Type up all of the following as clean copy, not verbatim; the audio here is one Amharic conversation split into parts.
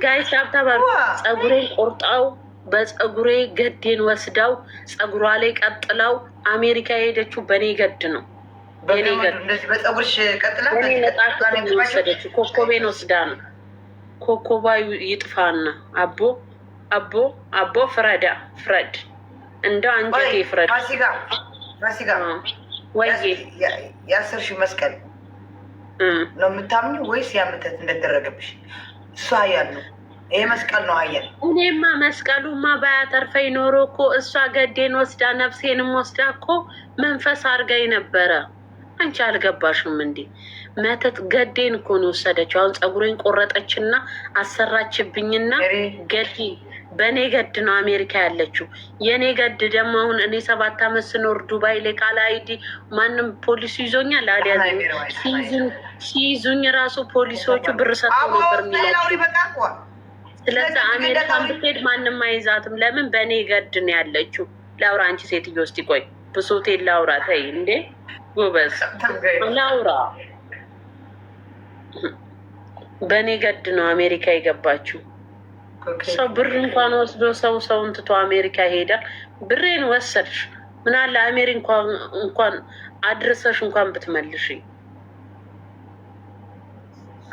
ጋይስ አብታባሩ ጸጉሬን ቆርጣው በጸጉሬ ገዴን ወስዳው ጸጉሯ ላይ ቀጥላው አሜሪካ የሄደችው በኔ ገድ ነው። በኔ ገድ እንደዚህ በጸጉርሽ ቀጥላ ወሰደችው። ኮኮቤን ወስዳ ነው። ኮኮባ ይጥፋና አቦ አቦ አቦ ፍረዳ ፍረድ እንደው አንጀቴ ፍረድ። ፋሲካ ወይ ያሰርሽ መስቀል ነው የምታምኚው ወይስ ያምተት እንደተደረገብሽ? እሷ ሀያል ነው። ይሄ መስቀል ነው ሀያል። እኔማ መስቀሉማ ባያተርፈኝ ኖሮ እኮ እሷ ገዴን ወስዳ ነፍሴንም ወስዳ እኮ መንፈስ አድርጋኝ ነበረ። አንቺ አልገባሽም እንዴ? መተት ገዴን እኮ ነው የወሰደችው። አሁን ፀጉሬን ቆረጠችና አሰራችብኝና ገዴ በእኔ ገድ ነው አሜሪካ ያለችው። የእኔ ገድ ደግሞ አሁን እኔ 7 ዓመት ስኖር ዱባይ ላይ ካለ አይዲ ማንም ፖሊሱ ይዞኛል። አልያዘኝ። ሲይዙኝ ራሱ ፖሊሶቹ ብር ሰጥተው ነበር የሚላቸው። ስለዚህ አሜሪካን ብትሄድ ማንም አይዛትም። ለምን በእኔ ገድ ነው ያለችው። ላውራ አንቺ ሴትዮ እስቲ ቆይ ብሶቴን ላውራ። ተይ እንዴ ጎበዝ ላውራ። በእኔ ገድ ነው አሜሪካ የገባችው። ሰው ብር እንኳን ወስዶ ሰውን ትቶ አሜሪካ ይሄዳል። ብሬን ወሰድሽ። ምን አለ አሜሪካ እንኳን አድርሰሽ እንኳን ብትመልሽ።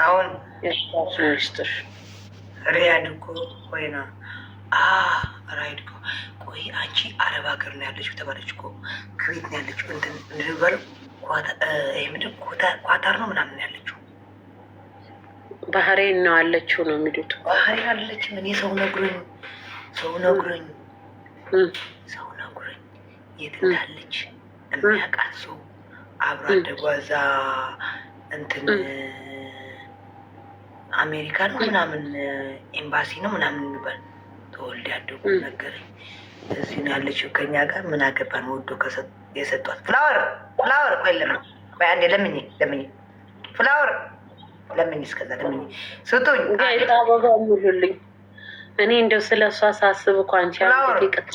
አሁን ሚስትሽ ሪያድ እኮ ወይና ራይድ እኮ ቆይ አንቺ አረብ ሀገር ነው ያለችው ተባለች እኮ። ክሬት ነው ያለችው እንትን እንደባለው ኳታር ነው ምናምን ያለችው። ባህሬን ነው አለችው ነው የሚሉት። ባህሬን አለች። ምን ሰው ነግሮኝ የት እንዳለች የሚያውቃት ሰው አብራ እንደጓዛ እንትን አሜሪካ ነው ምናምን ኤምባሲ ነው ምናምን የሚባል ተወልድ ያደጉ ነገረኝ። እዚህ ነው ያለችው ከኛ ጋር ምን አገባን ወዶ የሰጧት ፍላወር ቆይ ቆይ አንዴ ለምኝ ፍላወር ለምን እስከዛ ለምን ስጡኝ። ጋይታ አበባ ሙሉልኝ። እኔ እንደው ስለሷ ሳስብ እኮ አንቺ አንቺ ይቀጥ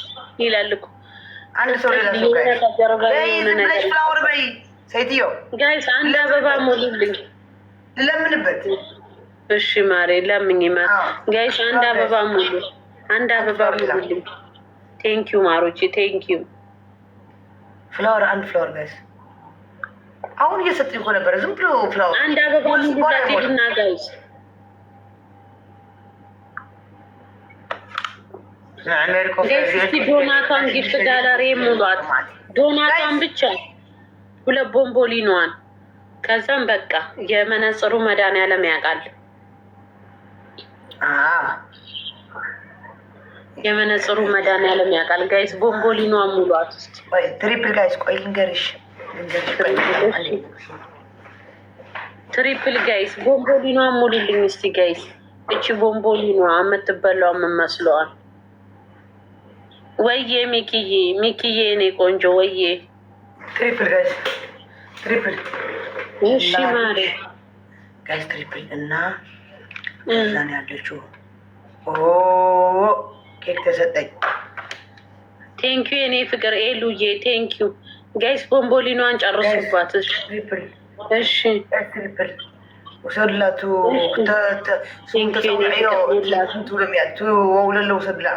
ይላል እኮ አንድ ሰው ፍላወር በይ ሴትዮ። ጋይስ አንድ አበባ ሙሉልኝ ለምንበት። እሺ ማሬ ለምኝ ጋይስ አንድ አበባ ሙሉልኝ። ቴንኪው ማሮቼ ቴንኪው። ፍላወር አንድ ፍላወር ጋይስ አሁን እየሰጡኝ እኮ ነበረ። ዝም ብሎ ፍላወር አንድ አበባ ሙሉላትና ጋይስ ዶናቷን ጊፍት ጋላሪ ሙሏት። ዶናቷን ብቻ 2 ቦምቦሊኗን። ከዛም በቃ የመነጽሩ መድኃኒዓለም ያውቃል። የመነጽሩ መድኃኒዓለም ያውቃል። ጋይስ ቦምቦሊኗን ሙሏት። ትሪፕል ጋይስ ቆይ ልንገርሽ ትሪፕል ጋይስ ቦምቦሊኗን ሙሉልኝ እስቲ ጋይስ። እቺ ቦምቦሊኗ የምትበላው የምመስለዋል። ወይዬ ሚኪዬ እኔ ቆንጆ ወይዬ ትሪፕል ጋይስ ትሪፕል። እሺ ማሬ ጋይስ ትሪፕል እና እዛን ያለችው ኬክ ተሰጠኝ። ቴንኪዩ የኔ ፍቅር ኤሉዬ ቴንኪዩ ጋይስ። ቦምቦሊኗን ጨርሱባት። እሺ ውሰድላቱ ወውለለ ውሰድላ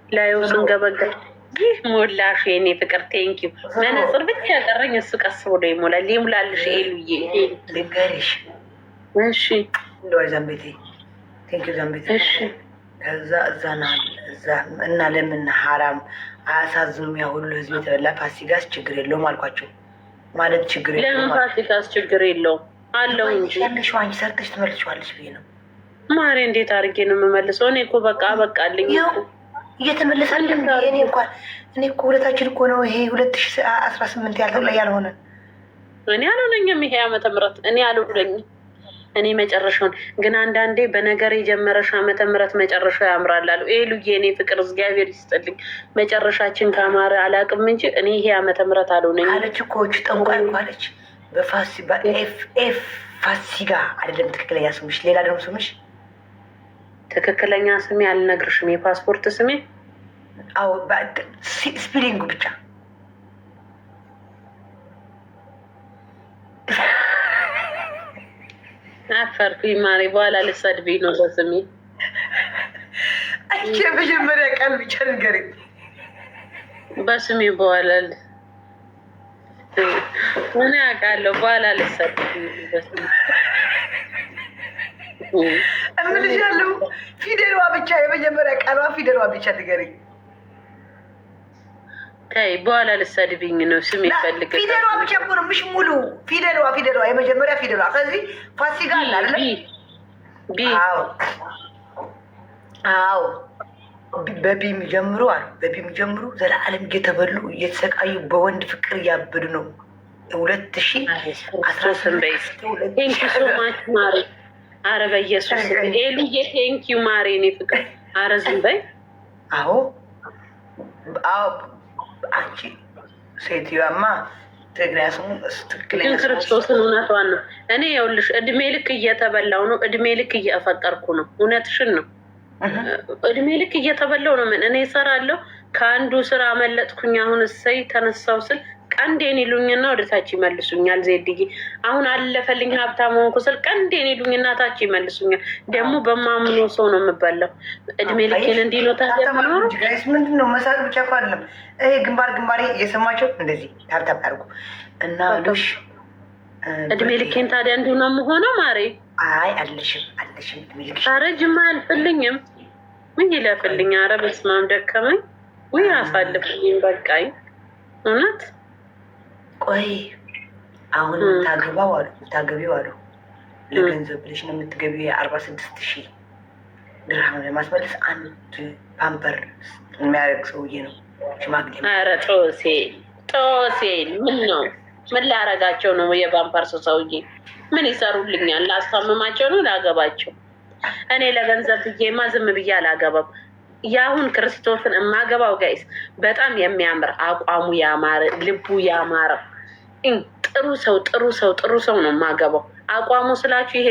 ላዩ ስንገበገብ ይህ ሞላሽ የኔ ፍቅር ቴንኪዩ። መነጽር ብቻ ያቀረኝ እሱ ቀስ ብሎ ይሞላል። ይሙላልሽ ኤሉዬ ልንገርሽ። እሺ እንደው ዛምቤቴ ቴንኪዩ ዛምቤቴ። እሺ ከዛ እዛ እና ለምን ሀራም አያሳዝኑም? ያ ሁሉ ህዝብ የተበላ ፋሲካስ ችግር የለውም አልኳቸው። ማለት ችግር የለውም ለምን ፋሲካስ ችግር የለውም አለው እንጂ ያለሽው አንቺ ሰርተሽ ትመልሺዋለሽ ብዬ ነው ማሬ። እንዴት አድርጌ ነው የምመልሰው? እኔ እኮ በቃ በቃልኝ እየተመለሳልን። እኔ እኮ ሁለታችን እኮ ነው ይሄ 2018 ያልሆነ እኔ አልሆነኝም። ይሄ ዓመተ ምህረት እኔ አልሆነኝም። እኔ መጨረሻውን ግን አንዳንዴ በነገር የጀመረሽ ዓመተ ምህረት መጨረሻው ያምራል አሉ። ኤሉዬ እኔ ፍቅር እግዚአብሔር ይስጥልኝ። መጨረሻችን ካማረ አላውቅም እንጂ እኔ ይሄ ዓመተ ምህረት አልሆነኝም አለች እኮ ጠንቋይ እኮ አለች። በኤፍ ፋሲካ አይደለም ትክክለኛ ስምሽ፣ ሌላ ደግሞ ስምሽ። ትክክለኛ ስሜ አልነግርሽም። የፓስፖርት ስሜ አዎ ስፔሊንጉ ብቻ አፍ አፈርኩኝ ማሪ። በኋላ ልትሰድቢኝ ነው በስሜ። አንቺ የመጀመሪያ ቃል ብቻ ንገሪኝ በስሜ። በኋላ ምን ያውቃለሁ? በኋላ ልትሰድቢኝ በስሜ እምልሻለሁ። ፊደሏ ብቻ የመጀመሪያ ቃሏ ፊደሏ ብቻ ንገሪኝ። ተይ በኋላ ልትሰድቢኝ ነው። ስሜ ይፈልግ ፊደሏ ብቻ እኮ ነው። ምሽ ሙሉ ፊደሏ የመጀመሪያ ፊደሏ። ከዚህ ፋሲካ አለ አይደል? ቢ አዎ በቢ የሚጀምሩ አሉ። በቢ የሚጀምሩ ዘላለም እየተበሉ እየተሰቃዩ በወንድ ፍቅር እያበዱ ነው። 2018 ማሪ። አረ በኢየሱስ ኤሉዬ ቴንኪዩ ማሪ። እኔ ፍቅር አረ ዝም በይ። አዎ አንቺ ሴትዮዋማ ትግሪያ ስሙ ግን ክርስቶስን እውነቷን ነው። እኔ ይኸውልሽ እድሜ ልክ እየተበላው ነው። እድሜ ልክ እያፈቀርኩ ነው። እውነትሽን ነው። እድሜ ልክ እየተበላው ነው። ምን እኔ እሰራለሁ። ከአንዱ ስራ አመለጥኩኝ። አሁን እሰይ ተነሳው ስል ቀንዴን ይሉኝና ወደ ታች ይመልሱኛል። ዜድዬ አሁን አለፈልኝ ሀብታም ሆንኩ ስል ቀንዴን ይሉኝና ታች ይመልሱኛል። ደግሞ በማምኖ ሰው ነው የምበላው። እድሜ ልኬን እንዲህ ነው። ታዲያ ምንድን ነው መሳቅ ብቻ እኮ አይደለም። ይሄ ግንባሬ እየሰማቸው እንደዚህ ታብታብ አድርጉ እና ሉሽ እድሜ ልኬን ታዲያ እንዲሁ ነው የምሆነው ማሬ። አይ አለሽም እድሜ ልክሽ። ኧረ ጅማ አልፍልኝም። ምን ይለፍልኝ? ኧረ በስመ አብ ደከመኝ። ውይ አሳልፍልኝ በቃኝ እውነት። ቆይ አሁን ታገቢው አሉ ለገንዘብ ብለሽ ነው የምትገቢው። 46,000 ድርሃም ለማስመለስ አንድ ፓምፐር የሚያደርግ ሰውዬ ነው ሽማግሌ። ኧረ ጦሴን ምን ነው ምን ላረጋቸው ነው? የፓምፐርስ ሰውዬ ምን ይሰሩልኛል? ላስታምማቸው ነው? ላገባቸው? እኔ ለገንዘብ ብዬማ ዝም ብዬ አላገባም። የአሁን ክርስቶስን የማገባው ጋይስ በጣም የሚያምር አቋሙ ያማረ ልቡ ያማረ ጥሩ ሰው ነው የማገባው። አቋሙ ስላችሁ ይሄ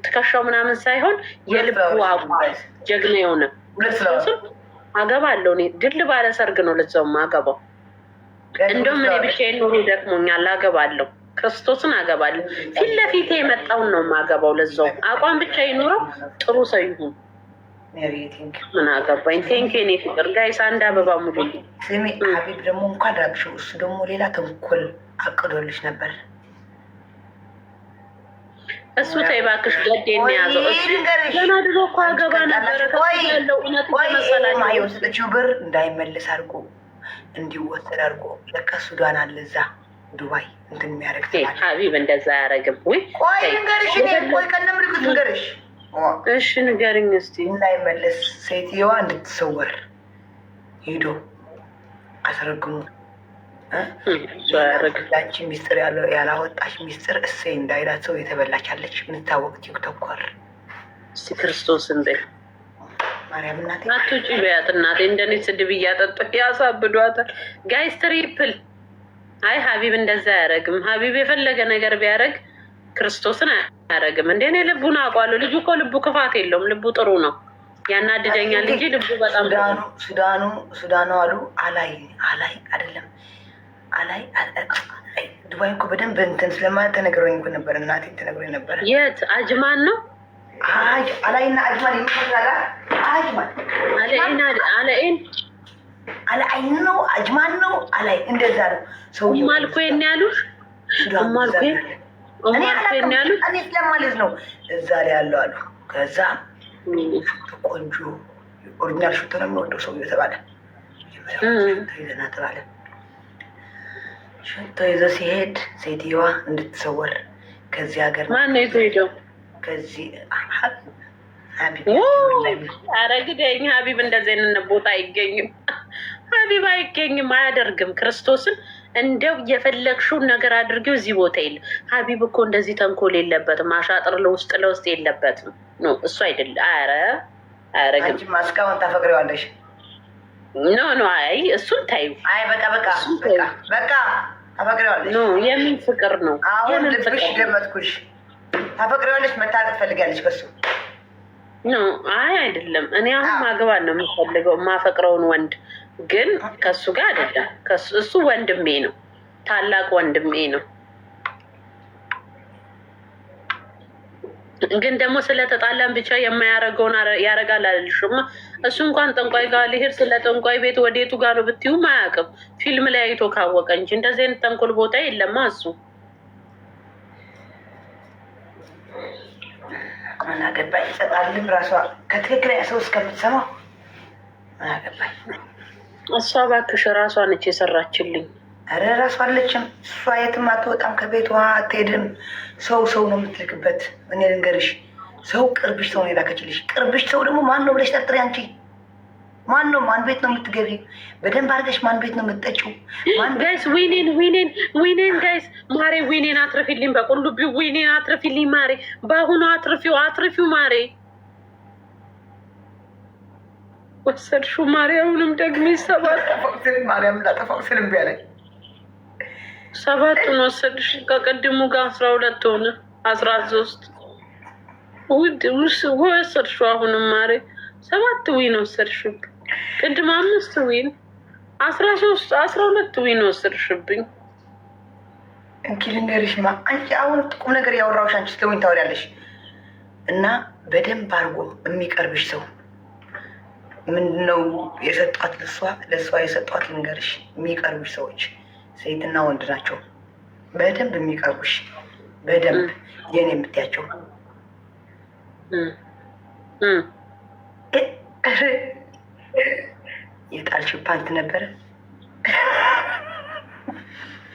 ትከሻው ምናምን ሳይሆን የልቡ አቋም ጀግና የሆነ ክርስቶስን አገባለሁ። እኔ ድል ባለ ሰርግ ነው ለዛው የማገባው። እንደውም እኔ ብቻዬን ኑሮ ደክሞኛል፣ አገባለሁ። ክርስቶስን አገባለሁ። ፊት ለፊቴ የመጣውን ነው የማገባው። ለዛው አቋም ብቻ ይኑረው፣ ጥሩ ሰው ይሁን። ምን አገባኝ። ቴንኪ ኔ ፍቅር ጋይስ። አንድ አበባ ሙሉ ስሜ ሀቢብ ደግሞ እንኳን ራቅሽው። እሱ ደግሞ ሌላ ተንኮል አቅዶልሽ ነበር። እሱ ተይ እባክሽ ገዴን ያዘው። እሱ ገና ድሮ እኮ አገባ ነበረ። ያለው እውነት ተመሰላችሁ። የወሰደችው ብር እንዳይመለስ አድርጎ እንዲወሰድ አድርጎ ለካ ሱዳን አለ እዛ ዱባይ እንትን የሚያደርግ ሀቢብ እንደዛ አያደርግም። ቆይ ንገርሽ፣ ቆይ ከነ ምልክት ንገርሽ። እሺ ንገርኝ እስቲ። እንዳይመለስ ሴትየዋ እንድትሰወር ሄዶ አስረግሙ። ላንቺ ሚስጥር ያላወጣሽ ሚስጥር እሰይ እንዳይላት ሰው የተበላቻለች የምታወቅ ቲክቶከር። እስቲ ክርስቶስን በይ ማርያም እናቴ አትውጪ በያት እናቴ። እንደኔ ስድብ እያጠጡ ያሳብዷታል ጋይስ። ትሪፕል አይ ሀቢብ እንደዛ አያደርግም። ሀቢብ የፈለገ ነገር ቢያደርግ ክርስቶስን አያደርግም። እንደ እኔ ልቡን አውቋለሁ። ልጁ እኮ ልቡ ክፋት የለውም። ልቡ ጥሩ ነው። ያናድደኛል እንጂ ልቡ በጣም ሱዳኑ አሉ አላይ አይደለም አላይ ዱባይ እኮ በደንብ እንትን ስለማለት ተነግሮኝ እኮ ነበር። እናቴ ተነግሮኝ ነበር። የት አጅማን ነው? አላይና አጅማን ይመስላል። አጅማን አላይን ነው አጅማን ነው አላይ እንደዛ ነው። ሰው ማልኩኝ ያሉሽ ማልኩኝ እኔ ስለማለት ነው እዛ ላይ ያለው አሉ። ከዛ ቆንጆ ኦሪጂናል ሽቶ ነው የሚወደው ሰው የተባለ ይዘና ተባለ። ሽቶ ይዞ ሲሄድ ሴትዮዋ እንድትሰወር ከዚህ ሀገር ማነው ይዞ ሄደው? ከዚህ ኧረ ግደኝ ሀቢብ እንደዚህ አይነት ቦታ አይገኝም። ሀቢብ አይገኝም፣ አያደርግም። ክርስቶስን እንደው የፈለግሽውን ነገር አድርጊው። እዚህ ቦታ የለ ሀቢብ እኮ እንደዚህ ተንኮል የለበትም። አሻጥር ለውስጥ የለበትም። ኖ እሱ አይደለም። ኧረ አያረግም። እስካሁን ታፈቅሪዋለሽ? ኖ አይ እሱን ታዩ። አይ በቃ ታፈቅሪዋለሽ? ኖ የምን ፍቅር ነው? አሁን ልብሽ ገመጥኩሽ። ታፈቅሪዋለሽ? መታረቅ ትፈልጋለች ከሱ? ኖ አይ አይደለም። እኔ አሁን ማግባት ነው የምፈልገው፣ የማፈቅረውን ወንድ ግን ከሱ ጋር አይደለም። እሱ ወንድሜ ነው፣ ታላቅ ወንድሜ ነው። ግን ደግሞ ስለተጣላን ብቻ የማያረገውን ያረጋል አልልሽማ። እሱ እንኳን ጠንቋይ ጋር ሊሄድ ስለ ጠንቋይ ቤት ወዴቱ ጋር ነው ብትዩም አያውቅም። ፊልም ላይ አይቶ ካወቀ እንጂ እንደዚህ አይነት ተንኮል ቦታ የለማ እሱ። ምን አገባኝ ይሰጣልም ራሷ ከትክክለኛ ሰው እስከምትሰማው ምን አገባኝ። እሷ እባክሽ ራሷ ነች የሰራችልኝ። ኧረ ራሷ አለችም። እሷ የትም አትወጣም፣ ከቤቷ አትሄድም። ሰው ነው የምትልክበት። እኔ ልንገርሽ፣ ሰው ቅርብሽ ሰው ነው የላከችልሽ። ቅርብሽ ሰው ደግሞ ማን ነው ብለሽ ጠርጥሪ። አንቺ ማን ነው? ማን ቤት ነው የምትገቢው? በደንብ አድርገሽ ማን ቤት ነው የምትጠጪው? ጋይስ ዊኔን ጋይስ ማሬ ዊኔን አትርፊልኝ። በቁልቢ ዊኔን አትርፊልኝ ማሬ። በአሁኑ አትርፊው ማሬ። ወሰድሽው ማሬ። አሁንም ደግሞ ሰባት ማርያም ላጠፋው ስልም ቢያለኝ 7ቱን ወሰድሽ። ከቅድሙ ጋር 12 ሆነ 13 ወሰድሽው። አሁንም ማሬ 7 ዊን ወሰድሽብኝ። ቅድም 5 ዊን 13 12 ዊን ወሰድሽብኝ። እንኪ ልንገርሽማ አንቺ አሁን ቁም ነገር ያወራሁሽ አንቺ ስለወኝ ታወሪያለሽ። እና በደንብ አድርጎ የሚቀርብሽ ሰው ምንድነው የሰጧት? ለእሷ የሰጧት ልንገርሽ፣ የሚቀርቡሽ ሰዎች ሴትና ወንድ ናቸው። በደንብ የሚቀርቡሽ በደንብ የኔ የምትያቸው የጣልሽው ፓንት ነበረ።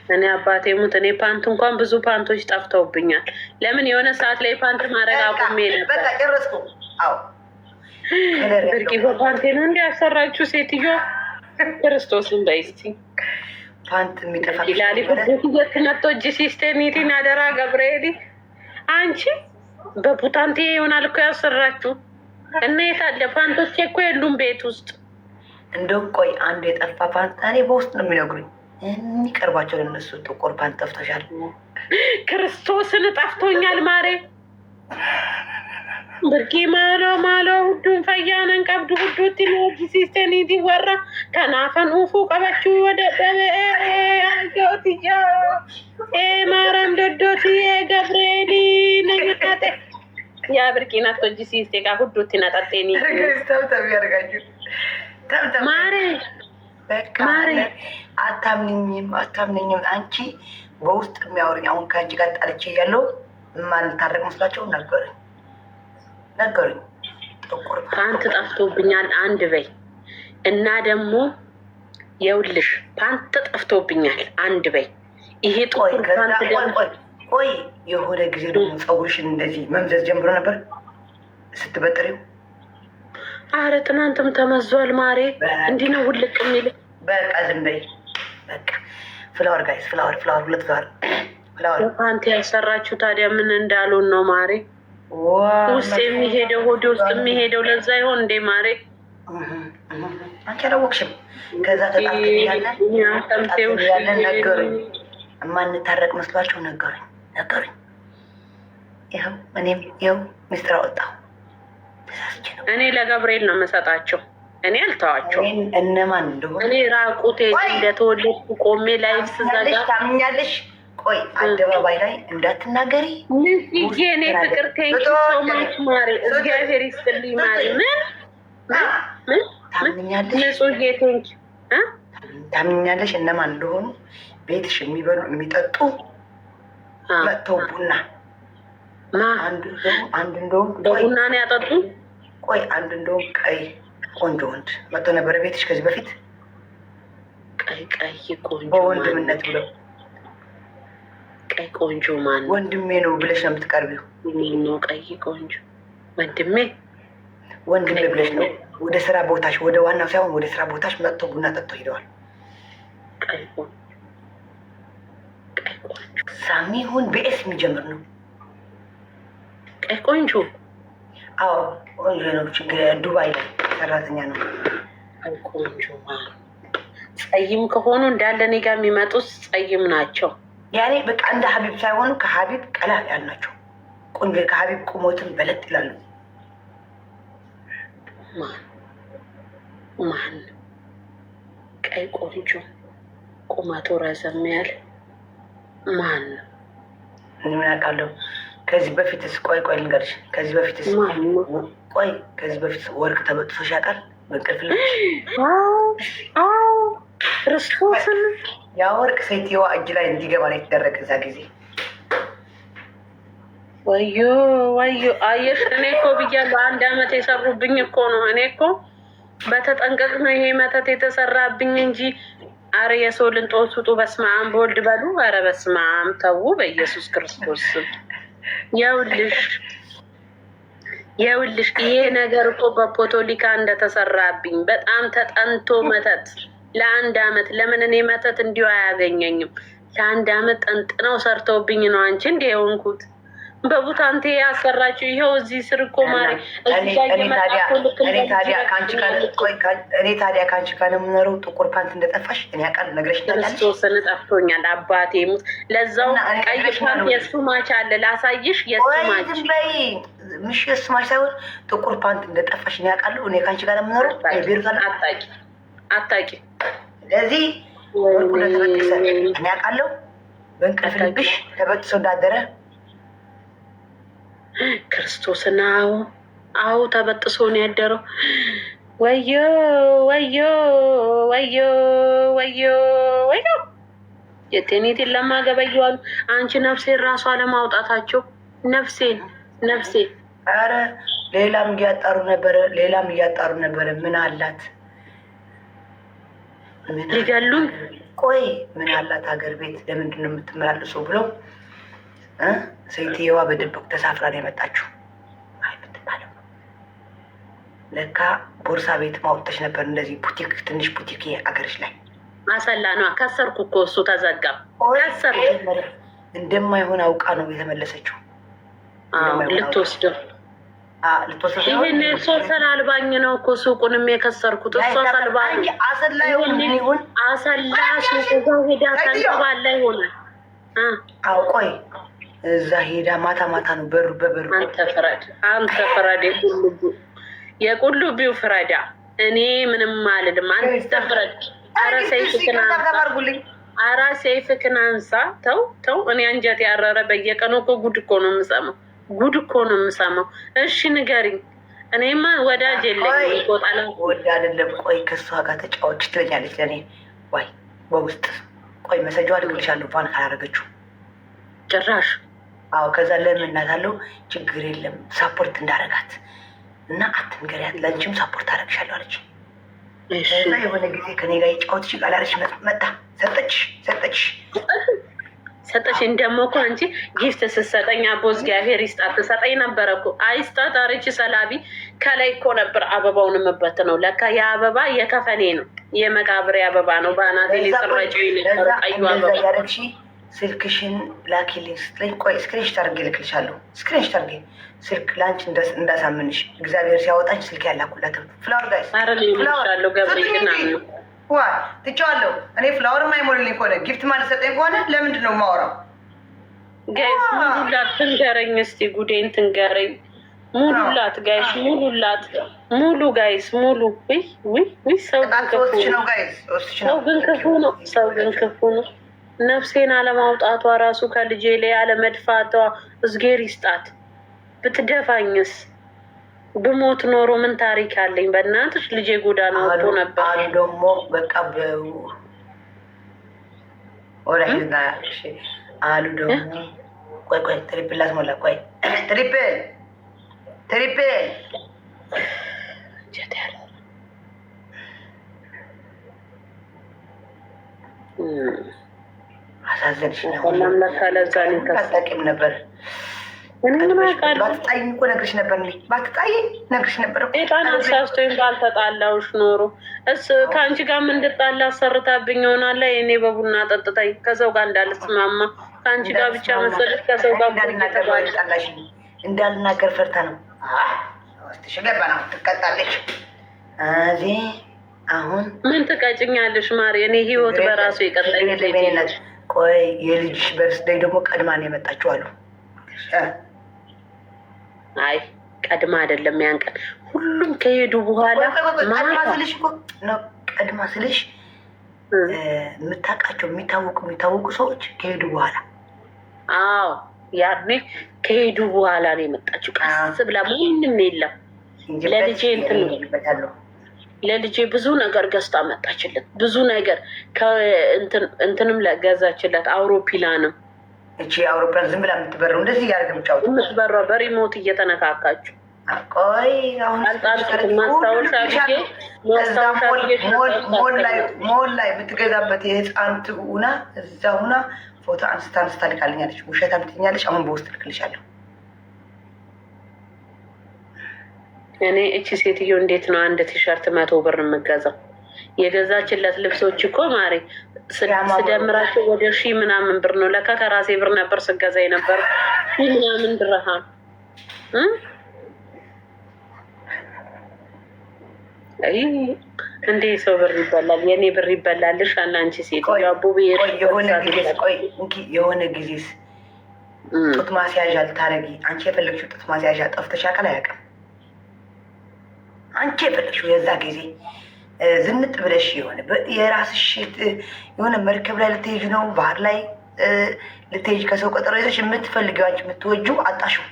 እኔ አባቴ ሙት፣ እኔ ፓንት እንኳን ብዙ ፓንቶች ጠፍተውብኛል። ለምን የሆነ ሰዓት ላይ ፓንት ማድረግ አቁሜ ነበር። በቃ ጨረስኩ። አዎ ብርቂ በፓንቴ ነው እንዲ ያሰራችሁ ሴትዮ። ክርስቶስን በይስቲ ፓንት የሚጠፋ ላሊ ሁለት መቶ እጅ ሲስቴኒቲን አደራ ገብርኤል። አንቺ በፑታንቴ ይሆናል እኮ ያሰራችሁ። እና የታለ ፓንቶቼ እኮ የሉም ቤት ውስጥ። እንደውም ቆይ አንድ የጠፋ ፓንት እኔ በውስጥ ነው የሚነግሩኝ የሚቀርባቸው ለነሱ። ጥቁር ፓንት ጠፍቶሻል። ክርስቶስን ጠፍቶኛል ማሬ። ብርቂ ማሎ ሁዱን ፈያነን ቀብዱ ሁዱት ኖጂ ሲስተኒቲ ወራ ከናፈን ኡፉ ቀበችው ወደ ደበ ማራም ዶዶቲ ገብርኤሊ ነግናቴ ያ ብርቂ ናት ቶጂ ሲስቴ ጋ ሁዱት ነጠጤኒ ተብተብ ያደርጋችሁ ማሬ። በቃ አታምንኝም። አንቺ በውስጥ የሚያወሩኝ አሁን ከአንቺ ጋር ጣልቼ ያለው ማልታረቅ መስላቸው ነገሩኝ። ጥቁር ፓንት ጠፍቶብኛል አንድ በይ እና ደግሞ የውልሽ ፓንት ጠፍቶብኛል አንድ በይ። ይሄ ጥቁር ፓንት ቆይ የሆነ ጊዜ ደግሞ ፀጉርሽን እንደዚህ መምዘዝ ጀምሮ ነበር ስትበጥሪው። አረ ትናንትም ተመዟል ማሬ። እንዲህ ነው ውልቅ የሚል። በቃ ዝም በይ በቃ። ፍላወር ጋይስ ፍላወር 2 ፍላወር ፓንት ያሰራችሁ ታዲያ ምን እንዳሉን ነው ማሬ? ውስጥ የሚሄደው ሆዴ ውስጥ የሚሄደው ለዛ ይሆን እንዴ ማሬ? አንቺ አላወቅሽም። ከዛ ተጣልተን ነገሩኝ። የማንታረቅ መስሏቸው ነገሩኝ። ይኸው እኔም ይኸው ሚስጥር አወጣሁ። እኔ ለገብርኤል ነው የምሰጣቸው። እኔ አልተዋቸው። እነማን እንደሆነ እኔ ራቁቴ እንደተወለድኩ ቆሜ ላይፍ ስዘጋ ታምኛለሽ። ቆይ አደባባይ ላይ እንዳትናገሪ እኔ ፍቅር ቴንኪ ሶማች ማሪ። እግዚአብሔር ይስጥልኝ ማሪ። ምን ታምኛለሽ? ንጹህ ቴንኪ ታምኛለሽ? እነማን እንደሆኑ ቤትሽ የሚበሉ የሚጠጡ መጥተው ቡና አንዱ እንደውም በቡና ነው ያጠጡ። ቆይ አንዱ እንደውም ቀይ ቆንጆ ወንድ መጥቶ ነበረ ቤትሽ ከዚህ በፊት። ቀይ ቆንጆ በወንድምነት ብለው ቀይ ቆንጆ ማን ወንድሜ ነው ብለሽ ነው የምትቀርቢው? ነው ቀይ ቆንጆ ወንድሜ ብለሽ ነው ወደ ስራ ቦታሽ፣ ወደ ዋናው ሳይሆን ወደ ስራ ቦታሽ መጥቶ ቡና ጠጥቶ ሄደዋል። ቀይ ቆንጆ ሳሚ ይሁን ቢኤስ የሚጀምር ነው። ቀይ ቆንጆ አዎ ቆንጆ ነው። ችግር ዱባይ ላይ ሰራተኛ ነው። ቀይ ቆንጆ ማለት ጸይም ከሆኑ እንዳለ እኔ ጋር የሚመጡት ጸይም ናቸው። ያኔ በቃ እንደ ሀቢብ ሳይሆኑ ከሀቢብ ቀላ ያልናቸው ቆንጆ፣ ከሀቢብ ቁሞትን በለጥ ይላሉ። ማን ቀይ ቆንጆ ቁመቱ ረዘም ያለ ማን? ምን አውቃለሁ። ከዚህ በፊትስ ቆይ ልንገርሽ፣ ከዚህ በፊትስ ወርቅ ተበጥሶሽ ያውቃል? በእንቅልፍ ልብሽ? አዎ ክርስቶስን ያ ወርቅ ሴትየዋ እጅ ላይ እንዲገባ ነው የተደረገ እዛ ጊዜ። ወዮ አየሽ፣ እኔ እኮ ብያለሁ፣ 1 አመት የሰሩብኝ እኮ ነው። እኔ እኮ በተጠንቀቅ ነው ይሄ መተት የተሰራብኝ እንጂ። አረ የሰው ልንጦት ውጡ። በስመ አብ በወልድ በሉ። አረ በስመ አብ ተዉ፣ በኢየሱስ ክርስቶስ የውልሽ ይሄ ነገር እኮ በፖቶሊካ እንደተሰራብኝ በጣም ተጠንቶ መተት ለ1 አመት። ለምን እኔ መተት እንዲሁ አያገኘኝም? ለ1 አመት ጠንጥነው ሰርተውብኝ ነው አንቺ እንዲ የሆንኩት። በቡታንቴ ያሰራችው ይኸው እዚህ ስር እኮ ማሪ። እኔ ታዲያ ከአንቺ ጋር ነው የምኖረው። ጥቁር ፓንት እንደጠፋሽ እኔ አውቃለሁ። ነግረሽ ክርስቶስን ጠፍቶኛል። አባቴ ሙት። ለዛው ቀይ ፓንት የእሱ ማች አለ ላሳይሽ። የእሱ ማች ምሽ የእሱ ማች ሳይሆን ጥቁር ፓንት እንደጠፋሽ እኔ አውቃለሁ። እኔ ከአንቺ ጋር ነው የምኖረው። አታቂ ስለዚህ ወርቁ እንደተበጠሰ እኔ አውቃለሁ። በእንቅልፍ ልብሽ ተበጥሶ እንዳደረ ክርስቶስና አዎ ተበጥሶ ነው ያደረው። ወዮ የቴኔቴን ለማገበየዋሉ አንቺ ነፍሴን ራሷ ለማውጣታቸው ነፍሴ አረ ሌላም እያጣሩ ነበረ። ምን አላት ሊገሉኝ? ቆይ ምን አላት ሀገር ቤት ለምንድን ነው የምትመላለሰው ብለው ሴትየዋ በድብቅ ተሳፍራ ነው የመጣችው። አይ ምትባለው ለካ ቦርሳ ቤት ማውጣሽ ነበር። እንደዚህ ቡቲክ፣ ትንሽ ቡቲክ አገርሽ ላይ አሰላ ነው። ከሰርኩ እኮ እሱ ተዘጋ። ከሰርኩ እንደማይሆን አውቃ ነው የተመለሰችው። ልትወስደው ይሄን ሶሻል አልባኝ ነው እኮ ሱቁንም የከሰርኩት። ሶሻል አልባኝ አሰላ ይሁን አሰላ ሱቁ ሄዳ ተንባላ ይሆናል። ቆይ እዛ ሄዳ ማታ ነው በበሩ። አንተ ፍረድ የቁልቢው ፍረዳ። እኔ ምንም አልልም። አንተ ፍረድ። ኧረ ሰይፍክን አንሳ። ተው እኔ አንጀት ያረረ በየቀኑ እኮ ጉድ እኮ ነው የምሰማው። እሺ ንገሪኝ። እኔማ ወዳጅ የለኝም። ይቆጣላ ወዳ አይደለም። ቆይ ከሷ ጋር ተጫዋች ትለኛለች ለኔ። ወይ በውስጥ ቆይ መሰጃው አድርግልሻለሁ ፋን ካላረገችው ጭራሽ። አዎ ከዛ ለምናታለው ችግር የለም ሳፖርት እንዳረጋት እና አትንገሪያት፣ ለአንቺም ሳፖርት አረግሻለሁ አለች። እዛ የሆነ ጊዜ ከኔ ጋር የጫወት ይችላል አለች። መጣ ሰጠሽ እንደሞ እኮ አንቺ ጊፍት ስትሰጠኝ አቦ እግዚአብሔር ይስጣት ትሰጠኝ ነበረ እኮ። አይስጣት አረች ሰላቢ። ከላይ እኮ ነበር አበባውን የምበት ነው። ለካ የአበባ የከፈኔ ነው የመቃብሬ አበባ ነው። በአናቴ ሊሰራጭው ይነበረ ቀዩ አበባ። ስልክሽን ላኪልኝ ስትለኝ ቆይ ስክሪንሽ ታርጌ ልክልሻለሁ። ስክሪንሽ ታርጌ ስልክ ላንች እንዳሳምንሽ እግዚአብሔር ሲያወጣኝ ስልክ ያላኩላት ፍላወር ጋይስ ፍላወር ገብሬና ነው ዋ ትቻለሁ። እኔ ፍላወር ማይሞልልኝ ከሆነ ጊፍት ማለት ሰጠኝ ከሆነ ለምንድን ነው የማወራው? ጋይስ ሙሉላት ትንገረኝ እስቲ ጉዴን ትንገረኝ። ሙሉላት ጋይስ ሙሉ ጋይስ ሙሉ ወይ ሰው ግን ክፉ ነው። ነፍሴን አለማውጣቷ ራሱ ከልጄ ላይ አለመድፋቷ እዝጌር ይስጣት። ብትደፋኝስ ብሞት ኖሮ ምን ታሪክ አለኝ? በእናትሽ ልጄ ጎዳና ወጥቶ ነበር። አሉ ደግሞ በቃ አሉ ደግሞ ቆይ ትሪፕል ላስሞላ። ቆይ ትሪፕል አሳዘንሽ ነው። ለዛኔ ነበር ባትጣይኝ እኮ ነግርሽ ነበር። ጣን አሳስቶኝ ባልተጣላውሽ ኖሮ ከአንቺ ጋር እንድጣላ አሰርታብኝ ሆናለ። እኔ በቡና ጠጥታኝ ከሰው ጋር እንዳልስማማ ከአንቺ ጋር ብቻ መሰለሽ ከሰው ጋር እንዳልናገር ፈርታ ነው። ሽገባ ነው ትቀጣለች። አሁን ምን ትቀጭኛለሽ ማሪ? እኔ ህይወት በራሱ የቀጠኝ ልጅ። ቆይ የልጅሽ በርስደይ ደግሞ ቀድማን የመጣችው አሉ። አይ ቀድማ አይደለም ያን ቀን ሁሉም ከሄዱ በኋላ ቀድማ ስልሽ የምታውቃቸው የሚታወቁ ሰዎች ከሄዱ በኋላ። አዎ ያኔ ከሄዱ በኋላ ነው የመጣችው። ቀስ ብላ ምንም የለም ለልጄ ለልጄ ብዙ ነገር ገዝታ መጣችለት። ብዙ ነገር እንትንም ገዛችለት። አውሮፕላንም እቺ አውሮፕላን ዝም ብላ የምትበረው እንደዚህ እያደረገ የምትበረው በሪሞት እየተነካካችሁ ቆይ አሁን ሞል ላይ የምትገዛበት የህፃን ትሁና እዛ ሁና ፎቶ አንስታ ልካልኛለች። ውሸታም ትኛለች። አሁን በውስጥ ልክልሻለሁ። እኔ እቺ ሴትዮ እንዴት ነው አንድ ቲሸርት 100 ብር የምገዛው? የገዛችለት ልብሶች እኮ ማሬ ስደምራቸው ወደ 1000 ምናምን ብር ነው። ለካ ከራሴ ብር ነበር ስገዛ የነበር ምናምን ድረሃም እንዴ ሰው ብር ይበላል። የኔ ብር ይበላልሽ አለ አንቺ ሴት ያቡብ የሆነ ጊዜስ ጡት ማስያዣ ልታረጊ አንቺ የፈለግሽው ጡት ማስያዣ ጠፍተሽ አውቃል? አያውቅም። አንቺ የፈለግሽው የዛ ጊዜ ዝንጥ ብለሽ የሆነ የራስሽ የሆነ መርከብ ላይ ልትሄጂ ነው፣ ባህር ላይ ልትሄጂ ከሰው ቀጠሮ ይዘሽ የምትፈልጊው አንቺ የምትወጂው አጣሽው።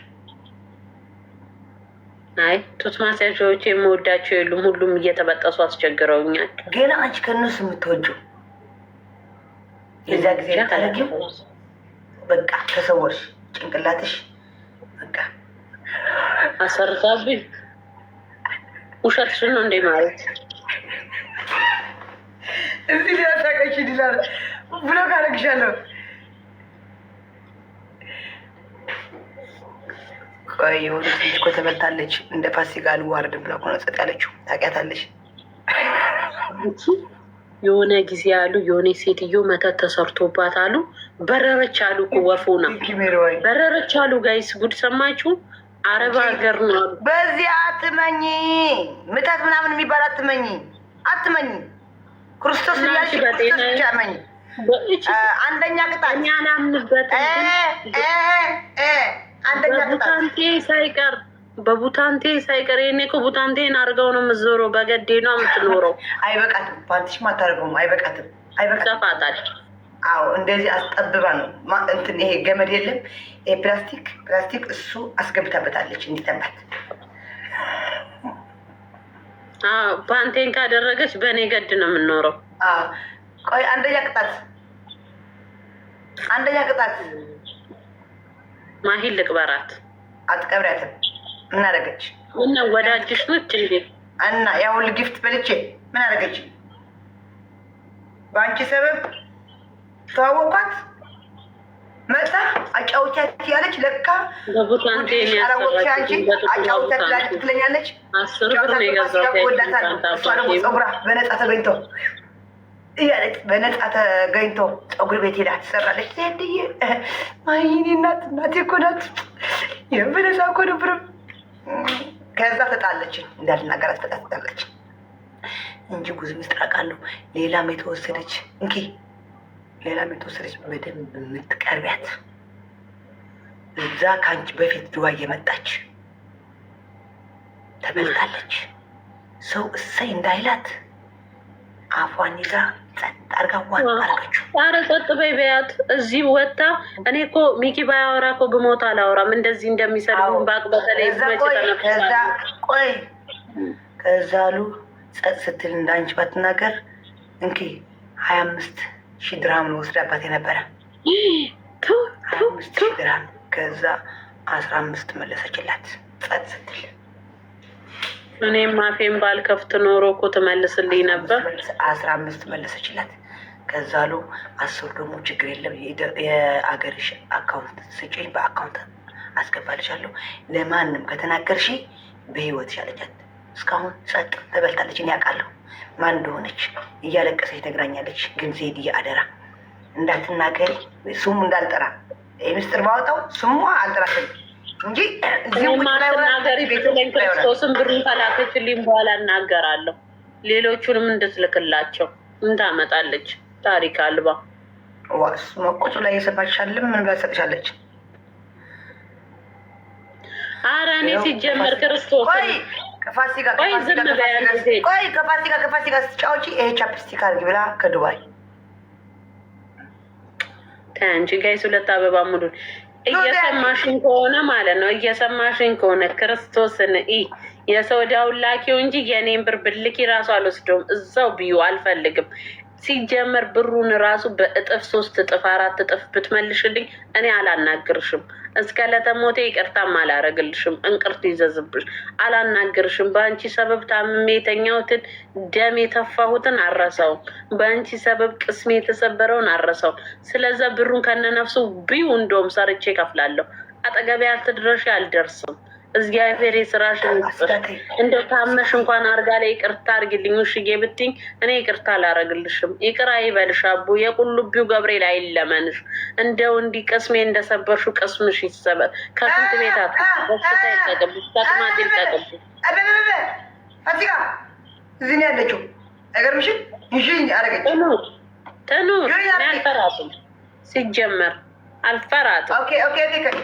አይ ጡት ማስያዣዎች የምወዳቸው የሉም፣ ሁሉም እየተበጠሱ አስቸግረውኛል። ግን አንቺ ከእነሱ የምትወጂው የዛ ጊዜ ልታረጊው በቃ ተሰወርሽ፣ ጭንቅላትሽ በቃ አሰርታብኝ። ውሸትሽን ነው እንዴ ማለት እዚህ ሊያሳቀሽ ይላል ብሎ ካረግሻለሁ። ቆይ የሆነ ልጅ እኮ ተመታለች እንደ ፋሲካ አልዋርድም ብላ እኮ ነው ጸጥ ያለችው። ታውቂያታለሽ? የሆነ ጊዜ አሉ የሆነ ሴትዮ መተት ተሰርቶባት አሉ በረረች አሉ እኮ ወፉና በረረች አሉ። ጋይስ ጉድ ሰማችሁ? አረብ ሀገር ነው አሉ። በዚህ አትመኝ፣ ምታት ምናምን የሚባል አትመኝ፣ አትመኝ። ክርስቶስ ያልሽ ክርስቶስ ብቻ መኝ። አንደኛ ቅጣት ያናምንበት በቡታንቴ ሳይቀር በቡታንቴ ሳይቀር የኔ እኮ ቡታንቴን አድርገው ነው የምትዞረው። በገዴ ነው የምትኖረው። አይበቃትም፣ ፓንትሽ አታደርገውም። አይበቃትም፣ አይበቃትም። ሰፋታል። አዎ እንደዚህ አስጠብባ ነው እንትን ይሄ ገመድ የለም ይሄ ፕላስቲክ እሱ አስገብታበታለች እንዲተባት። ፓንቴን ካደረገች በእኔ ገድ ነው የምንኖረው። ቆይ አንደኛ ቅጣት ማሂን ልቅበራት። አትቀብሪያትም። ምን አደረገች? እና ወዳጅሽ ነች እንዴ? እና ያው ሁሉ ጊፍት በልቼ ምን አደረገች? በአንቺ ሰበብ ተዋወቋት መጣ አጫውቻት ያለች ለካ በቡታንቴ ያላወቅሽ አንቺ አጫውቻት ላለች ትለኛለች። 10 ብር ነው የገዛሁት። እሷ ደግሞ ፀጉራ በነፃ ተገኝቶ እያለች በነፃ ተገኝቶ ፀጉር ቤት ሄዳ ትሰራለች። ሴትዬ ማይኔ እናቴ እኮ ናት የበነፃ እኮ ነብርም። ከዛ ተጣለችን እንዳልናገራት ተጣለች እንጂ ጉዝ ምስጢር አውቃለሁ። ሌላም የተወሰደች ሌላም የተወሰደች በደንብ የምትቀርቢያት እዛ ከአንቺ በፊት ድዋ እየመጣች ተበልታለች። ሰው እሰይ እንዳይላት አፏን ይዛ ጸጥ አርጋ ዋጥ አረገችው። ኧረ ጸጥ በይ በያት። እዚህ ወጣ። እኔ እኮ ሚኪ ባያወራ እኮ ብሞት አላወራም። እንደዚህ እንደሚሰድቡን ባቅ በተለይ ቆይ ከዛ አሉ ጸጥ ስትል እንዳንቺ ባትናገር 25,000 ድርሃም ነው ወስዳባት የነበረ 25,000 ድርሃም። ከዛ 15 መለሰችላት ጸጥ ስትል። እኔም አፌን ባልከፍት ኖሮ እኮ ትመልስልኝ ነበር። 15 መለሰችላት። ከዛ አሉ 10 ደግሞ ችግር የለም የአገርሽ አካውንት ስጪኝ፣ በአካውንት አስገባልሻለሁ፣ ለማንም ከተናገርሽ በህይወትሽ አለቻት። እስካሁን ጸጥ ተበልታለች። እኔ አውቃለሁ ማን እንደሆነች እያለቀሰች ነግራኛለች። ግን ዜድዬ አደራ እንዳትናገሪ፣ ስሙ እንዳልጠራ ምስጢር ባወጣው ስሙ አልጠራትም እንጂ ማትናገሪ ቤትለኝ ክርስቶስን ብሩን ከላከችልኝ በኋላ እናገራለሁ። ሌሎቹንም እንድትልክላቸው እንዳመጣለች ታሪክ አልባ ዋስ መቆጡ ላይ የሰማችሻልም ምን ብላ ትሰጥሻለች? ኧረ እኔ ሲጀመር ክርስቶስ ከፋሲካ ስትጫወቺ ይሄ ቻፕስቲክ አድርጊ ብላ ከዱባይ ተይ አንቺ ጋይስ 2 አበባ ሙሉን እየሰማሽኝ ከሆነ ማለት ነው፣ እየሰማሽኝ ከሆነ ክርስቶስን የሰው ዳውን ላኪው እንጂ የኔን ብር ብልኪ ራሱ አልወስደውም። እዛው ብዩ አልፈልግም። ሲጀመር ብሩን ራሱ በእጥፍ 3 እጥፍ 4 እጥፍ ብትመልሽልኝ እኔ አላናግርሽም። እስከ ለተሞቴ ይቅርታም አላረግልሽም። እንቅርት ይዘዝብሽ አላናግርሽም። በአንቺ ሰበብ ታምሜ የተኛሁትን ደም የተፋሁትን አረሳውም። በአንቺ ሰበብ ቅስሜ የተሰበረውን አረሳውም። ስለዛ ብሩን ከነነፍሱ ብዩ። እንደውም ሰርቼ ከፍላለሁ። አጠገቤ አትድረሽ፣ አልደርስም። እግዚአብሔር የስራሽን እንደው ታመሽ እንኳን አርጋ ላይ ይቅርታ አርግልኝ ውሽዬ ብትኝ እኔ ይቅርታ አላረግልሽም። ይቅር አይበልሽ አቡ። የቁልቢው ገብርኤል አይለመንሽ። እንደው እንዲህ ቅስሜ እንደሰበርሹ ቅስምሽ ይሰበር። ከስንት ቤታት በሽታ ይጠቅብሽ፣ ተቅማጥ ይጠቅብሽ። እዚህ ያለችው አይገርምሽም? ይሽ አረገች ተኑ ያልፈራትም ሲጀመር አልፈራትም። ኦኬ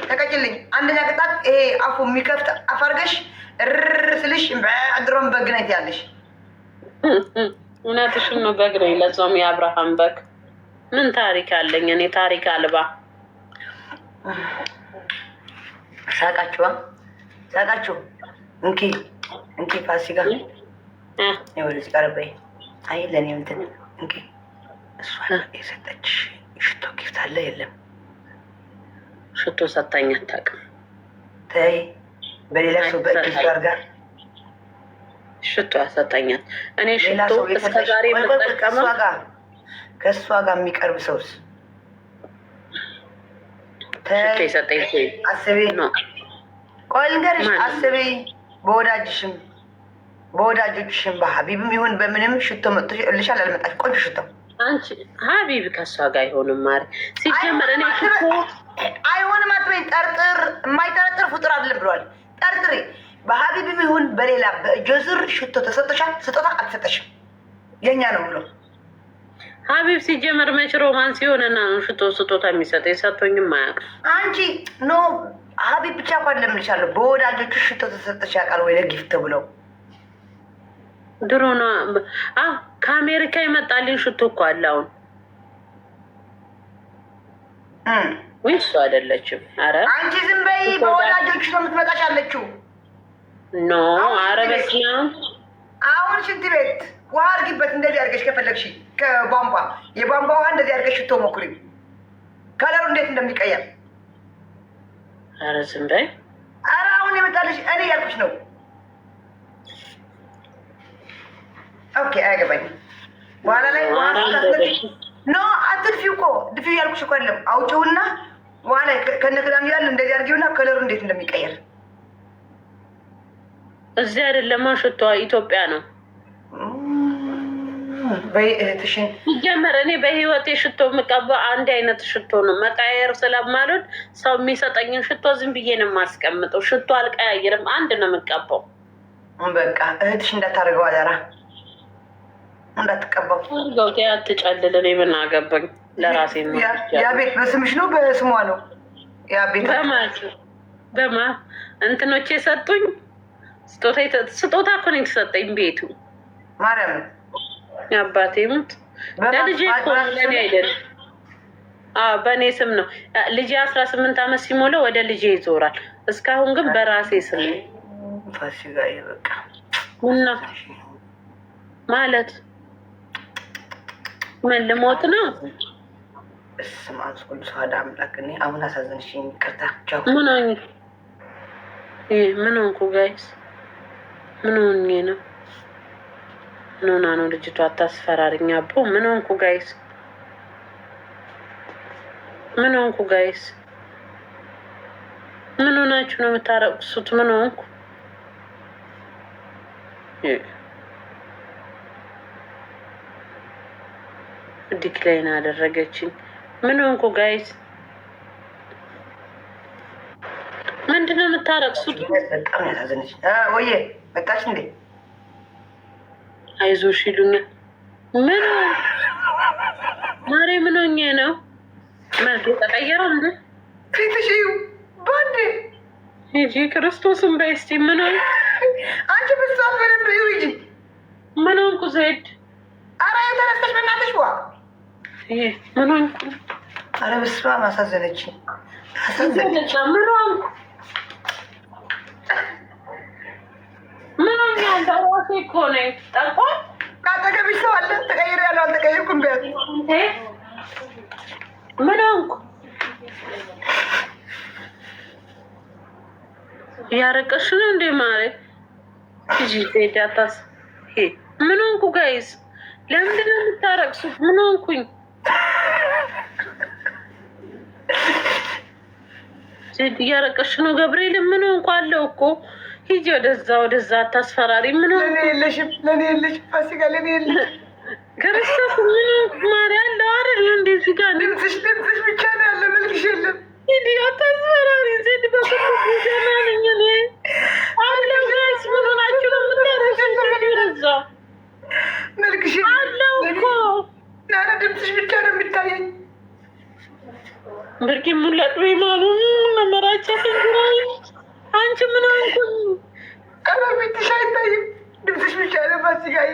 ተቀጭልኝ። አንደኛ ቅጣት ይሄ አፉ የሚከፍት አፋርገሽ ስልሽ ድሮም በግ ነኝ ያለሽ። እውነትሽን ነው። በግ ነኝ፣ ለዛውም የአብርሃም በግ። ምን ታሪክ አለኝ እኔ? ታሪክ አልባ። ሳቃችሁ። እንኪ ፋሲካ ወደዚህ ቀረበይ። አይ ለእኔ እንትን እንኪ እሷ የሰጠች ሽቶ ጊፍት አለ የለም? ሽቶ ሰታኝ አታውቅም። ተይ በሌላ ሰው በእጅ አድርጋ ሽቶ ያሰጣኛል። እኔ ሽቶ እስከዛሬ የምጠቀመው ከእሷ ጋር የሚቀርብ ሰውስ ሽቶ የሰጠኝ አስቤ ነው። ቆይ ልንገርሽ፣ አስቤ በወዳጆችሽም በሀቢብም ይሁን በምንም ሽቶ መጥቶ ልሻል አልመጣሽ ቆንጆ ሽቶ አንቺ ሀቢብ ከእሷ ጋር አይሆንም። ማሪ ሲጀመር እኔ ሽቶ አይሆንም አትበይ። ጠርጥር፣ የማይጠረጥር ፍጡር አይደለም ብሏል። ጠርጥሪ። በሀቢብም ይሁን በሌላ በጆዝር ሽቶ ተሰጥቶሻል? ስጦታ አልተሰጠሽም፣ የኛ ነው ብሎ ሀቢብ ሲጀመር መች ሮማንስ ሲሆንና ነው ሽቶ ስጦታ የሚሰጥ? የሰጡኝም አያውቅም። አንቺ ኖ ሀቢብ ብቻ እንኳን ለምልሻለሁ። በወዳጆቹ ሽቶ ተሰጥቶሽ ያውቃል ወይ ለጊፍት ተብለው? ድሮ ነው ከአሜሪካ የመጣልኝ ሽቶ እኮ አለ። አሁን ወይ እሱ አይደለችም። አረ አንቺ ዝም በይ። በወዳጆቹ ነው የምትመጣሽ አለችው። ኖ አረ በስመ አብ። አሁን ሽንት ቤት ውሃ አድርጊበት እንደዚህ አድርገሽ ከፈለግሽ፣ ከቧንቧ የቧንቧ ውሃ እንደዚህ አድርገሽ ሽቶ ሞክሪ፣ ከለሩ እንዴት እንደሚቀየር። አረ ዝም በይ። አረ አሁን የመጣልሽ እኔ ያልኩሽ ነው። ኦኬ አያገባኝም። በኋላ ላይ ኖ አትድፊው እኮ ድፊው ያልኩሽ እኮ አይደለም። አውጪውና በኋላ ከነክዳም ያለ እንደዚህ አድርጊውና ከለሩ እንዴት እንደሚቀየር። እዚህ አይደለም ሽቶ ኢትዮጵያ ነው። በእህትሽን ሲጀመር እኔ በህይወቴ ሽቶ የምቀባው አንድ አይነት ሽቶ ነው። መቀያየር ስለማልወድ ሰው የሚሰጠኝን ሽቶ ዝም ብዬ ነው የማስቀምጠው። ሽቶ አልቀያየርም፣ አንድ ነው የምቀባው። በቃ እህትሽ እንዳታደርገው አደራ፣ እንዳትቀባው። ገውቴ አትጨልል። እኔ ምን አገባኝ? ለራሴ ነው። ያ ቤት በስምሽ ነው በስሟ ነው? ያ ቤት በማ እንትኖቼ የሰጡኝ ስጦታ እኮ ነው የተሰጠኝ። ቤቱ ማርያም አባቴ ሙት ለልጄ እኮ ለኔ አይደለም። በእኔ ስም ነው። ልጄ 18 ዓመት ሲሞላ ወደ ልጄ ይዞራል። እስካሁን ግን በራሴ ስም ነው። ፋሲካ በቃ እና ማለት ምን ልሞት ነው? እስማ አንስኩል ሰዋዳ አምላክ እኔ አሁን አሳዘንሽኝ። ይቅርታ ቻው። ምን ሆንኩ ጋይስ? ምን ሆኜ ነው? ምን ሆና ነው ልጅቷ? አታስፈራሪኝ አቦ። ምን ሆንኩ ጋይስ? ምን ሆንኩ ጋይስ? ምን ሆናችሁ ነው የምታረቅሱት? ምን ሆንኩ? ዲክላይን አደረገችኝ። ምን ሆንኩ ጋይስ? ምንድነው የምታረቅሱት? በጣም ያሳዘነች። ወይዬ መጣች እንዴ? አይዞሽ ይሉኛል። ምን ማሬ ምን ሆኜ ነው? መልክ ተቀየረው እንዴ? ፊትሽ ባንዴ ሂጂ ክርስቶስን በስቲ። ምን ሆነ አንቺ? ብቻውን በደንብ ይውጂ። ምን ሆንኩ ዜድ? አረ የተረፈሽ በእናትሽ ዋ። ምን ሆንኩ? አረ በስመ አብ አሳዘነችኝ። ምን ያንተራሴ እኮ ነኝ ጠቆ ካጠገብሽ ሰው አለ። ተቀይር ያለው አልተቀየርኩም ቢያት ምን ሆንኩ? ያረቀሽ ነው እንዴ ማሬ? እጂ ዳታስ ምን ሆንኩ? ጋይስ ለምንድን ነው የምታረቅሱት? ምን ሆንኩኝ? ሴት እያረቀሽ ነው ገብርኤል። ምን ሆንኩ? አለው እኮ ሂጂ ወደዛ አታስፈራሪ። ምን ሆንኩ? ለኔ የለሽም ፋሲካ ለኔ የለሽም። ክርስቶስ ምን ሆንኩ? ማሪ አለው አይደል እንዴ? እዚህ ጋር ድምፅሽ ብቻ ነው ያለ፣ መልክሽ የለም። ሂጂ አታስፈራሪ። ሴት በቁጥር ነኝ እኔ አለው። ጋይስ ምን ሆናችሁ ነው የምታረቅሱት? ወደዛ መልክሽ አለው እኮ ናና ድምፅሽ ብቻ ነው የሚታየኝ። ብርቂ ሙላጥ ወይ ማሉ ነመራቸው እንግራይ አንቺ ምን ሆንኩኝ? ቀለቤትሽ አይታይም፣ ድምፅሽ ብቻ ነው ፋሲካዬ።